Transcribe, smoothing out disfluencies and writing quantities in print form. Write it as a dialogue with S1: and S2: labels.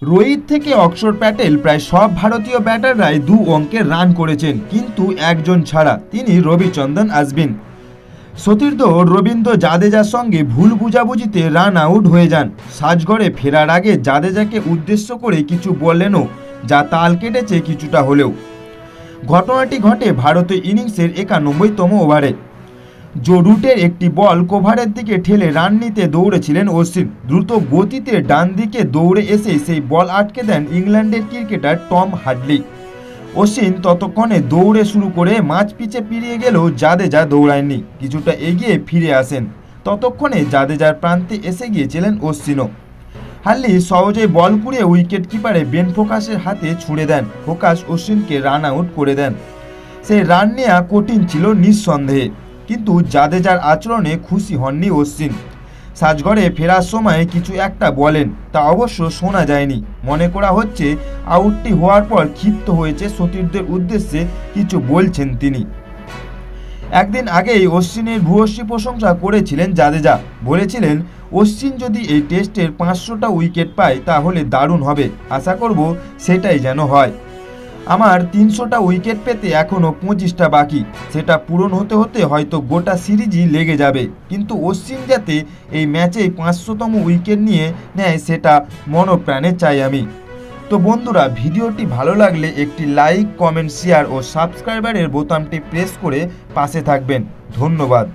S1: রোহিত থেকে অক্ষর প্যাটেল প্রায় সব ভারতীয় ব্যাটাররাই 2 অঙ্কের রান করেছেন, কিন্তু একজন ছাড়া, তিনি রবিচন্দ্রন অশ্বিন। সতীর্থ রবীন্দ্র জাদেজার সঙ্গে ভুল বুঝাবুঝিতে রান আউট হয়ে যান। সাজঘরে ফেরার আগে জাদেজাকে উদ্দেশ্য করে কিছু বললেনও, যা তাল কেটেছে কিছুটা হলেও। ঘটনাটি ঘটে ভারতের ইনিংসের 91তম ওভারে। জো রুটের একটি বল কোভারের দিকে ঠেলে রান নিতে দৌড়েছিলেন অশ্বিন। দ্রুত গতিতে ডান দিকে দৌড়ে এসে সেই বল আটকে দেন ইংল্যান্ডের ক্রিকেটার টম হাডলি। অশ্বিন ততক্ষণে দৌড়ে শুরু করে মাঝ পিচে পেরিয়ে গেলেও জাদেজা দৌড়ায়নি, কিছুটা এগিয়ে ফিরে আসেন। ততক্ষণে জাদেজার প্রান্তে এসে গিয়েছিলেন অশ্বিনও। হাডলি সহজেই বল কুড়িয়ে উইকেট কিপারে বেন ফোকাসের হাতে ছুঁড়ে দেন। ফোকাস অশ্বিনকে রান আউট করে দেন। সেই রান নেওয়া কঠিন ছিল নিঃসন্দেহে, কিন্তু জাদেজার আচরণে খুশি হননি অশ্বিন। সাজঘরে ফেরার সময় কিছু একটা বলেন, তা অবশ্য শোনা যায়নি। মনে করা হচ্ছে আউটটি হওয়ার পর ক্ষিপ্ত হয়েছে সতীর্থদের উদ্দেশ্যে কিছু বলছেন তিনি। একদিন আগেই অশ্বিনের ভূয়সী প্রশংসা করেছিলেন জাদেজা। বলেছিলেন, অশ্বিন যদি এই টেস্টের 500টা উইকেট পায় তাহলে দারুণ হবে, আশা করব সেটাই যেন হয়। আমার 300টা উইকেট পেতে এখনও 25টা বাকি, সেটা পূরণ হতে হতে হয়তো গোটা সিরিজই লেগে যাবে, কিন্তু অশ্বিন যাতে এই ম্যাচেই 500তম উইকেট নিয়ে নেয় সেটা মনপ্রাণে চাই আমি। তো বন্ধুরা, ভিডিওটি ভালো লাগলে একটি লাইক, কমেন্ট, শেয়ার ও সাবস্ক্রাইবারের বোতামটি প্রেস করে পাশে থাকবেন। ধন্যবাদ।